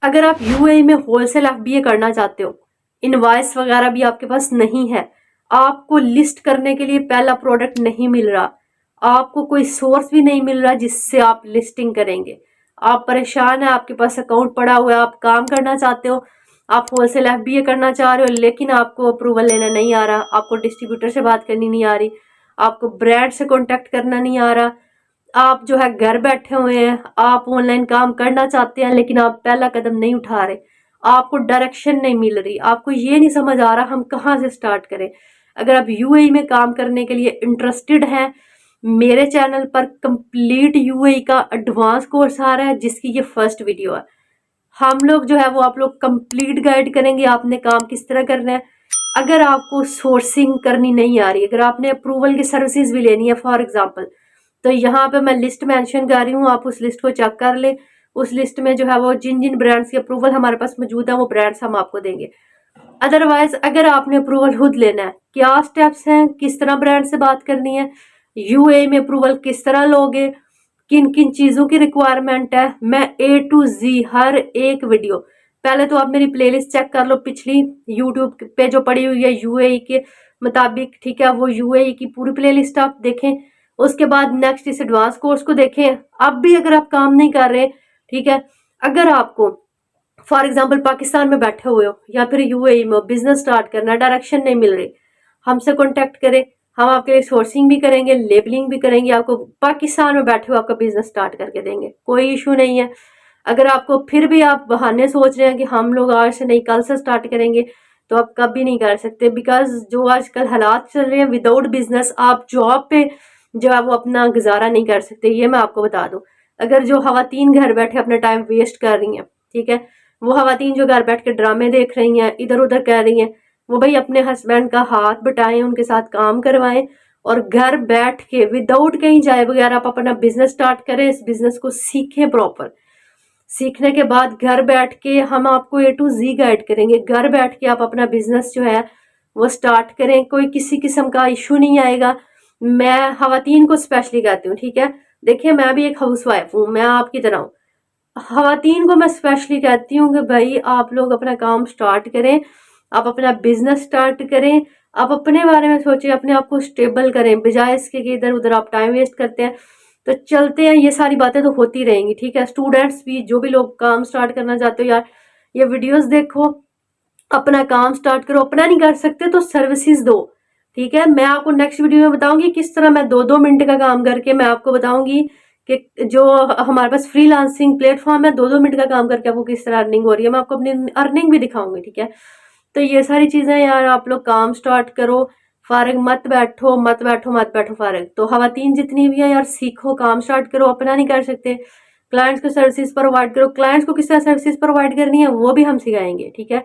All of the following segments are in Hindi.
अगर आप यूएई में होलसेल एफबीए करना चाहते हो, इनवॉइस वगैरह भी आपके पास नहीं है, आपको लिस्ट करने के लिए पहला प्रोडक्ट नहीं मिल रहा, आपको कोई सोर्स भी नहीं मिल रहा जिससे आप लिस्टिंग करेंगे, आप परेशान है, आपके पास अकाउंट पड़ा हुआ है, आप काम करना चाहते हो, आप होलसेल एफबीए करना चाह रहे हो, लेकिन आपको अप्रूवल लेना नहीं आ रहा, आपको डिस्ट्रीब्यूटर से बात करनी नहीं आ रही, आपको ब्रांड से कॉन्टेक्ट करना नहीं आ रहा, आप जो है घर बैठे हुए हैं, आप ऑनलाइन काम करना चाहते हैं लेकिन आप पहला कदम नहीं उठा रहे, आपको डायरेक्शन नहीं मिल रही, आपको ये नहीं समझ आ रहा हम कहाँ से स्टार्ट करें। अगर आप यूएई में काम करने के लिए इंटरेस्टेड हैं, मेरे चैनल पर कंप्लीट यूएई का एडवांस कोर्स आ रहा है जिसकी ये फर्स्ट वीडियो है। हम लोग जो है वो आप लोग कंप्लीट गाइड करेंगे आपने काम किस तरह करना है। अगर आपको सोर्सिंग करनी नहीं आ रही, अगर आपने अप्रूवल की सर्विसेज भी लेनी है फॉर एग्जांपल, तो यहाँ पे मैं लिस्ट मेंशन कर रही हूँ, आप उस लिस्ट को चेक कर ले। उस लिस्ट में जो है वो जिन जिन ब्रांड्स की अप्रूवल हमारे पास मौजूद है वो ब्रांड्स हम आपको देंगे। अदरवाइज अगर आपने अप्रूवल खुद लेना है, क्या स्टेप्स हैं, किस तरह ब्रांड से बात करनी है, यूए में अप्रूवल किस तरह लोगे, किन किन चीज़ों की रिक्वायरमेंट है, मैं ए टू जी हर एक वीडियो, पहले तो आप मेरी प्लेलिस्ट चेक कर लो पिछली यूट्यूब पे जो पड़ी हुई है यूएई के मुताबिक, ठीक है, वो यूएई की पूरी प्लेलिस्ट आप देखें। उसके बाद नेक्स्ट इस एडवांस कोर्स को देखें। अब भी अगर आप काम नहीं कर रहे, ठीक है, अगर आपको फॉर एग्जाम्पल पाकिस्तान में बैठे हुए हो या फिर यूएई में बिजनेस स्टार्ट करना, डायरेक्शन नहीं मिल रही, हमसे कॉन्टेक्ट करें, हम आपके लिए सोर्सिंग भी करेंगे, लेबलिंग भी करेंगे, आपको पाकिस्तान में बैठे हुए आपका बिजनेस स्टार्ट करके देंगे, कोई इशू नहीं है। अगर आपको फिर भी आप बहाने सोच रहे हैं कि हम लोग आज से नहीं कल से स्टार्ट करेंगे, तो आप कभी नहीं कर सकते, बिकॉज जो आजकल हालात चल रहे हैं, विदाउट बिजनेस आप जॉब पे जो है वो अपना गुजारा नहीं कर सकते, ये मैं आपको बता दूं। अगर जो खवातीन घर बैठे अपना टाइम वेस्ट कर रही हैं, ठीक है, वो खवातीन जो घर बैठ के ड्रामे देख रही हैं, इधर उधर कर रही हैं, वो भाई अपने हस्बैंड का हाथ बटाएं, उनके साथ काम करवाएं और घर बैठ के विदाउट कहीं जाए बगैर आप अपना बिजनेस स्टार्ट करें, इस बिजनेस को सीखें प्रॉपर। सीखने के बाद घर बैठ के हम आपको ए टू जी गाइड करेंगे, घर बैठ के आप अपना बिजनेस जो है वो स्टार्ट करें, कोई किसी किस्म का इशू नहीं आएगा। मैं खवातीन को स्पेशली कहती हूँ, ठीक है, देखिए मैं भी एक हाउस वाइफ हूँ, मैं आपकी तरह हूँ, खवातीन को मैं स्पेशली कहती हूँ कि भाई आप लोग अपना काम स्टार्ट करें, आप अपना बिजनेस स्टार्ट करें, आप अपने बारे में सोचें, अपने आप को स्टेबल करें, बजाय इसके कि इधर उधर आप टाइम वेस्ट करते हैं। तो चलते हैं, ये सारी बातें तो होती रहेंगी, ठीक है। स्टूडेंट्स भी, जो भी लोग काम स्टार्ट करना चाहते हो यार, ये वीडियोस देखो, अपना काम स्टार्ट करो, अपना नहीं कर सकते तो सर्विसेज दो, ठीक है। मैं आपको नेक्स्ट वीडियो में बताऊंगी किस तरह मैं 2-2 मिनट का काम करके मैं आपको बताऊंगी कि जो हमारे पास फ्रीलांसिंग प्लेटफॉर्म है, 2-2 मिनट का काम करके आपको किस तरह अर्निंग हो रही है, मैं आपको अपनी अर्निंग भी दिखाऊंगी, ठीक है। तो ये सारी चीजें यार, आप लोग काम स्टार्ट करो, फारग मत बैठो, मत बैठो, मत बैठो फारग। तो खवातीन जितनी भी है यार, सीखो, काम स्टार्ट करो, अपना नहीं कर सकते, क्लाइंट्स को सर्विसेज प्रोवाइड करो, क्लाइंट्स को किस तरह सर्विसेज प्रोवाइड करनी है वो भी हम सिखाएंगे, ठीक है।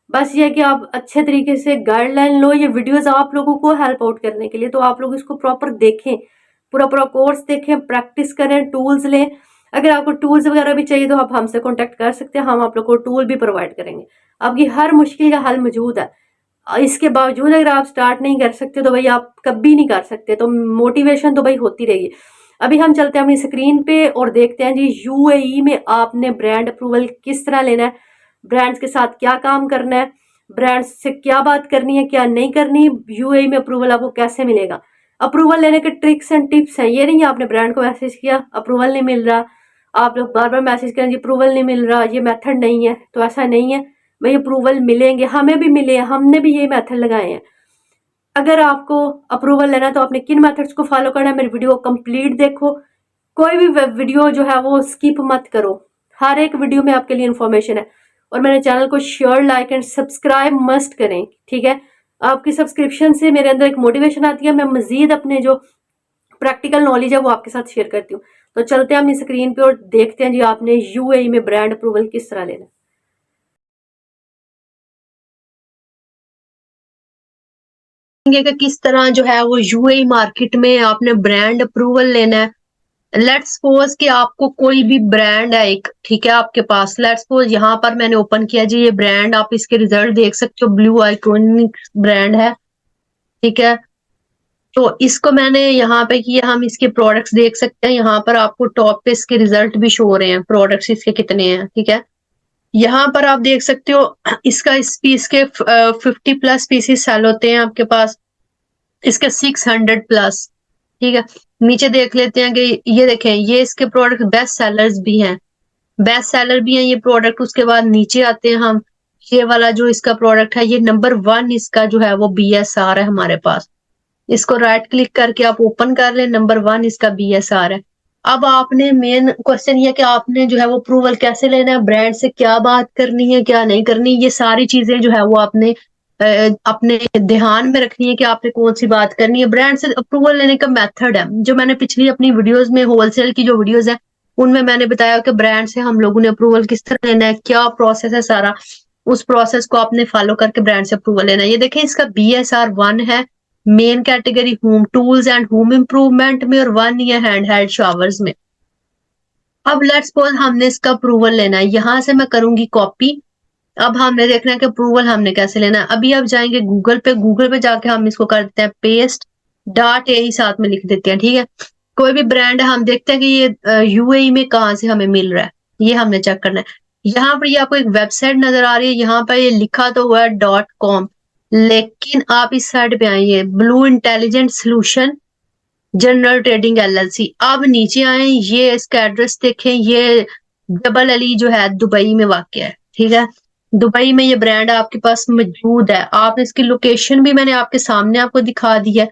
बस ये कि आप अच्छे तरीके से गाइडलाइन लो, ये वीडियोस आप लोगों को हेल्प आउट करने के लिए, तो आप लोग इसको प्रॉपर देखें, पूरा पूरा कोर्स देखें, प्रैक्टिस करें, टूल्स लें। अगर आपको टूल्स वगैरह भी चाहिए तो आप हमसे कॉन्टेक्ट कर सकते हैं, हम आप लोग को टूल भी प्रोवाइड करेंगे, आपकी हर मुश्किल का हल मौजूद है। इसके बावजूद अगर आप स्टार्ट नहीं कर सकते तो भाई आप कभी नहीं कर सकते, तो मोटिवेशन तो भाई होती रहेगी। अभी हम चलते हैं अपनी स्क्रीन पे और देखते हैं जी यूएई में आपने ब्रांड अप्रूवल किस तरह लेना है, ब्रांड्स के साथ क्या काम करना है, ब्रांड्स से क्या बात करनी है क्या नहीं करनी, यूएई में अप्रूवल आपको कैसे मिलेगा। अप्रूवल लेने के ट्रिक्स एंड टिप्स हैं, ये नहीं आपने ब्रांड को मैसेज किया अप्रूवल नहीं मिल रहा, आप लोग बार बार मैसेज करें जी अप्रूवल नहीं मिल रहा, ये मेथड नहीं है, तो ऐसा नहीं है भाई, अप्रूवल मिलेंगे, हमें भी मिले हैं, हमने भी ये मेथड लगाए हैं। अगर आपको अप्रूवल लेना है तो आपने किन मेथड्स को फॉलो करना है, मेरी वीडियो कंप्लीट देखो, कोई भी वीडियो जो है वो स्किप मत करो, हर एक वीडियो में आपके लिए इन्फॉर्मेशन है। और मेरे चैनल को share, like and subscribe must करें, ठीक है। आपकी सब्सक्रिप्शन से मेरे अंदर एक मोटिवेशन आती है, मैं मजीद अपने जो प्रैक्टिकल नॉलेज है वो आपके साथ शेयर करती हूँ। तो चलते हैं अपनी स्क्रीन पे और देखते हैं जी आपने यूएई में ब्रांड अप्रूवल किस तरह लेना है। कि किस तरह जो है वो यूएई मार्केट में आपने ब्रांड अप्रूवल लेना है। लेट्स सपोज कि आपको कोई भी ब्रांड है एक, ठीक है, आपके पास, लेट्स सपोज यहाँ पर मैंने ओपन किया जी, ये ब्रांड आप इसके रिजल्ट देख सकते हो, ब्लू आइकॉनिक ब्रांड है, ठीक है। तो इसको मैंने यहाँ पे किया, हम इसके प्रोडक्ट्स देख सकते हैं, यहाँ पर आपको टॉप पे इसके रिजल्ट भी शो हो रहे हैं, प्रोडक्ट्स इसके कितने हैं, ठीक है। यहाँ पर आप देख सकते हो इसका इस पीस के 50+ पीसेस सेल होते हैं आपके पास, इसके 600+। ठीक है, नीचे देख लेते हैं कि ये देखें, ये इसके प्रोडक्ट बेस्ट सेलर्स भी हैं, बेस्ट सेलर भी हैं ये प्रोडक्ट। उसके बाद नीचे आते हैं हम, ये वाला जो इसका प्रोडक्ट है, ये नंबर 1 इसका जो है वो BSR है हमारे पास। इसको राइट क्लिक करके आप ओपन कर लें, नंबर 1 इसका BSR है। अब आपने मेन क्वेश्चन ये कि आपने जो है वो अप्रूवल कैसे लेना है, ब्रांड से क्या बात करनी है क्या नहीं करनी, ये सारी चीजें जो है वो आपने अपने ध्यान में रखनी है कि आपने कौन सी बात करनी है। ब्रांड से अप्रूवल लेने का मेथड है जो मैंने पिछली अपनी वीडियोस में, होलसेल की जो वीडियोस है उनमें मैंने बताया कि ब्रांड से हम लोगों ने अप्रूवल किस तरह लेना है, क्या प्रोसेस है सारा, उस प्रोसेस को आपने फॉलो करके ब्रांड से अप्रूवल लेना है। ये देखें, इसका BSR 1 है, main category home tools and home improvement में, और 1 ये हैंड हेल्ड शावर्स में। अब लेट्स सपोज हमने इसका अप्रूवल लेना है, यहां से मैं करूंगी कॉपी। अब हमने देखना है कि अप्रूवल हमने कैसे लेना है। अभी अब जाएंगे गूगल पे, गूगल पे जाके हम इसको कर देते हैं पेस्ट, डॉट ए साथ में लिख देते हैं। ठीक है, कोई भी ब्रांड है हम देखते हैं कि ये UAE में कहाँ से हमें मिल रहा है, ये हमने चेक करना है। यहाँ पर ये आपको एक वेबसाइट नजर आ रही है, यहाँ पर ये लिखा तो हुआ है .com, लेकिन आप इस साइड पे आइए, blue intelligent solution general trading LLC। अब नीचे आए, ये इसका एड्रेस देखें, ये जबल अली जो है दुबई में वाक़ है। ठीक है, दुबई में ये ब्रांड आपके पास मौजूद है। आप इसकी लोकेशन भी मैंने आपके सामने आपको दिखा दी है।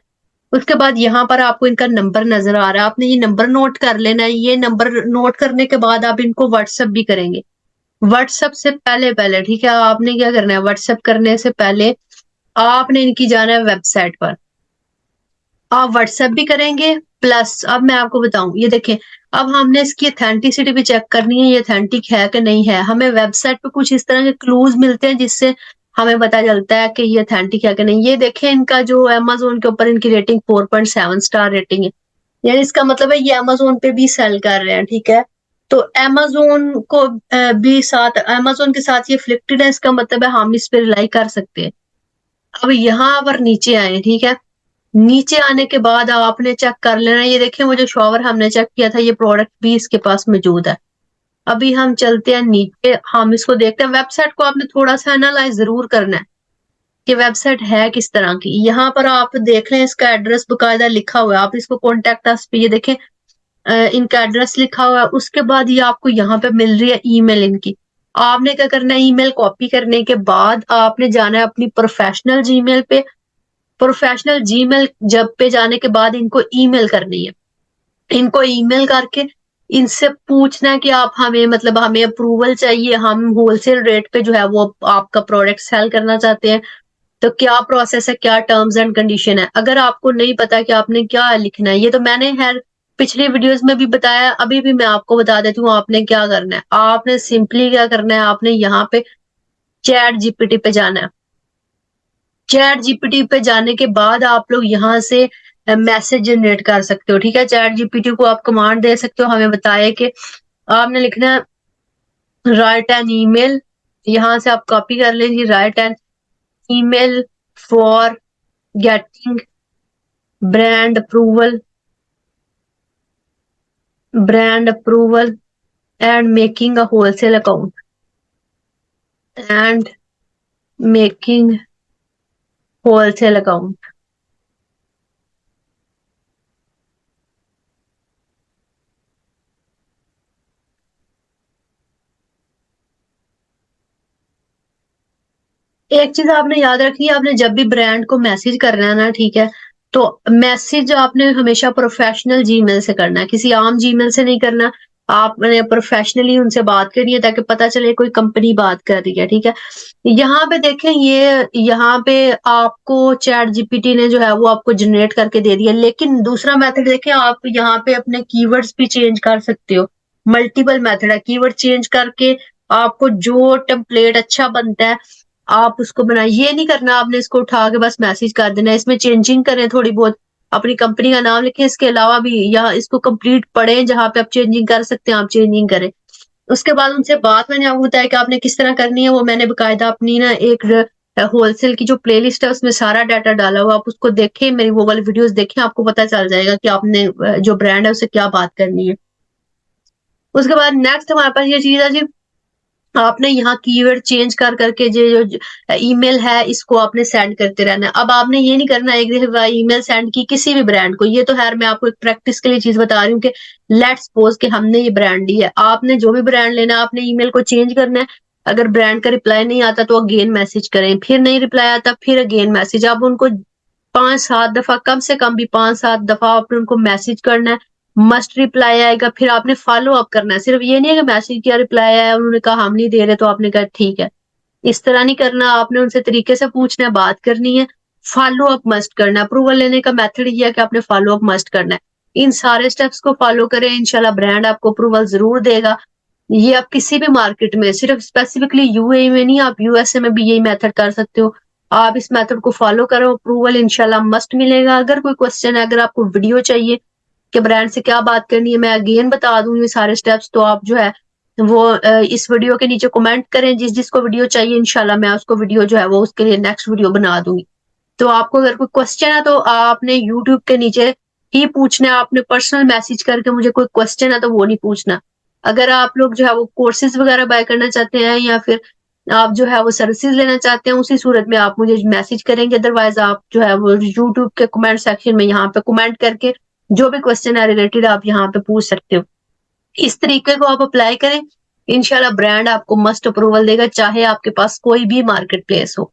उसके बाद यहाँ पर आपको इनका नंबर नजर आ रहा है, आपने ये नंबर नोट कर लेना है। ये नंबर नोट करने के बाद आप इनको व्हाट्सएप भी करेंगे। व्हाट्सएप से पहले पहले, ठीक है, आपने क्या करना है, व्हाट्सएप करने से पहले आपने इनकी जाना है वेबसाइट पर। आप व्हाट्सएप भी करेंगे, प्लस अब मैं आपको बताऊं, ये देखें, अब हमने इसकी अथेंटिसिटी भी चेक करनी है, ये अथेंटिक है कि नहीं है। हमें वेबसाइट पे कुछ इस तरह के क्लूज मिलते हैं जिससे हमें पता चलता है कि ये अथेंटिक है कि नहीं। ये देखें, इनका जो Amazon के ऊपर इनकी रेटिंग 4.7 स्टार रेटिंग है, यानी इसका मतलब है ये Amazon पे भी सेल कर रहे हैं। ठीक है, तो Amazon को भी साथ, Amazon के साथ ये फ्लिक्टेड है, इसका मतलब है हम इस पे रिलाई कर सकते हैं। अब यहाँ पर नीचे आए, ठीक है, नीचे आने के बाद आपने चेक कर लेना, ये देखिए वो जो शॉवर हमने चेक किया था, ये प्रोडक्ट भी इसके पास मौजूद है। अभी हम चलते हैं नीचे, हम इसको देखते हैं। वेबसाइट को आपने थोड़ा सा एनालाइज जरूर करना है कि वेबसाइट है किस तरह की। यहाँ पर आप देख लें, इसका एड्रेस बकायदा लिखा हुआ है, आप इसको कॉन्टेक्ट अस पे, ये देखें इनका एड्रेस लिखा हुआ है। उसके बाद ये आपको यहाँ पे मिल रही है ईमेल इनकी। आपने क्या करना है, ईमेल कॉपी करने के बाद आपने जाना है अपनी प्रोफेशनल जीमेल पे। प्रोफेशनल जीमेल जब पे जाने के बाद इनको ईमेल करनी है। इनको ईमेल करके इनसे पूछना है कि आप हमें, मतलब हमें अप्रूवल चाहिए, हम होलसेल रेट पे जो है वो आपका प्रोडक्ट सेल करना चाहते हैं, तो क्या प्रोसेस है, क्या टर्म्स एंड कंडीशन है। अगर आपको नहीं पता कि आपने क्या लिखना है, ये तो मैंने हर पिछली वीडियोस में भी बताया, अभी भी मैं आपको बता देती हूँ आपने क्या करना है। आपने सिंपली क्या करना है, आपने यहाँ पे चैट GPT पे जाना है। चैट GPT पे जाने के बाद आप लोग यहाँ से मैसेज जनरेट कर सकते हो। ठीक है, चैट GPT को आप कमांड दे सकते हो, हमें बताए कि आपने लिखना है राइट एन ईमेल, यहाँ से आप कॉपी कर लीजिए, write an email for getting brand approval and making a wholesale account and making wholesale account. एक चीज आपने याद रखनी है, आपने जब भी ब्रांड को मैसेज करना है ना, ठीक है, तो मैसेज आपने हमेशा प्रोफेशनल जीमेल से करना है, किसी आम जीमेल से नहीं करना। आपने प्रोफेशनली उनसे बात करनी है ताकि पता चले कोई कंपनी बात कर रही है। ठीक है, यहाँ पे देखें, ये यहाँ पे आपको चैट GPT ने जो है वो आपको जनरेट करके दे दिया, लेकिन दूसरा मेथड देखें, आप यहाँ पे अपने कीवर्ड्स भी चेंज कर सकते हो। मल्टीपल मेथड है, कीवर्ड चेंज करके आपको जो टेम्पलेट अच्छा बनता है आप उसको बनाए। ये नहीं करना आपने इसको उठा के बस मैसेज कर देना, इसमें चेंजिंग करें थोड़ी बहुत, अपनी कंपनी का नाम लिखें, इसके अलावा भी यहाँ इसको कंप्लीट पढ़ें, जहां पे आप चेंजिंग कर सकते हैं आप चेंजिंग करें। उसके बाद उनसे बात मैंने आपको बताया कि आपने किस तरह करनी है, वो मैंने बकायदा अपनी ना एक होलसेल की जो प्लेलिस्ट है उसमें सारा डाटा डाला हुआ, आप उसको देखें, मेरी वो वाली वीडियोस देखें, आपको पता चल जाएगा कि आपने जो ब्रांड है उससे क्या बात करनी है। उसके बाद नेक्स्ट हमारे पास ये चीज है जी, आपने यहाँ कीवर्ड चेंज कर करके जो ईमेल है इसको आपने सेंड करते रहना है। अब आपने ये नहीं करना एक दफा ईमेल सेंड की किसी भी ब्रांड को, ये तो खैर मैं आपको एक प्रैक्टिस के लिए चीज बता रही हूँ कि लेट्स सपोज कि हमने ये ब्रांड ली है, आपने जो भी ब्रांड लेना है आपने ईमेल को चेंज करना है। अगर ब्रांड का रिप्लाई नहीं आता तो अगेन मैसेज करें, फिर नहीं रिप्लाई आता फिर अगेन मैसेज। आप उनको 5-7 दफा, कम से कम भी 5-7 दफा आपने उनको मैसेज करना है। मस्ट रिप्लाई आएगा, फिर आपने फॉलो अप करना है। सिर्फ ये नहीं है कि मैसेज किया रिप्लाई आया उन्होंने कहा हम नहीं दे रहे तो आपने कहा ठीक है, इस तरह नहीं करना। आपने उनसे तरीके से पूछना है, बात करनी है, फॉलो अप मस्ट करना है। अप्रूवल लेने का मेथड ये है कि आपने फॉलो अप मस्ट करना है। इन सारे स्टेप्स को फॉलो करें, इंशाल्लाह ब्रांड आपको अप्रूवल जरूर देगा। ये आप किसी भी मार्केट में, सिर्फ स्पेसिफिकली यूएई में नहीं, आप यूएसए में भी यही मेथड कर सकते हो। आप इस मेथड को फॉलो करो, अप्रूवल इंशाल्लाह मस्ट मिलेगा। अगर कोई क्वेश्चन है, अगर आपको वीडियो चाहिए कि ब्रांड से क्या बात करनी है, मैं अगेन बता दूंगी ये सारे स्टेप्स, तो आप जो है वो इस वीडियो के नीचे कमेंट करें जिस जिसको वीडियो चाहिए, इंशाल्लाह मैं उसको वीडियो जो है वो उसके लिए नेक्स्ट वीडियो बना दूंगी। तो आपको अगर कोई क्वेश्चन है तो आपने यूट्यूब के नीचे ही पूछना है, आपने पर्सनल मैसेज करके मुझे कोई क्वेश्चन है तो वो नहीं पूछना। अगर आप लोग जो है वो कोर्सेज वगैरह बाय करना चाहते हैं या फिर आप जो है वो सर्विसेज लेना चाहते हैं, उसी सूरत में आप मुझे मैसेज करेंगे। अदरवाइज आप जो है वो यूट्यूब के कमेंट सेक्शन में यहाँ पे कमेंट करके जो भी क्वेश्चन है रिलेटेड आप यहाँ पे पूछ सकते हो। इस तरीके को आप अप्लाई करें, इंशाल्लाह ब्रांड आपको मस्ट अप्रूवल देगा, चाहे आपके पास कोई भी मार्केट प्लेस हो।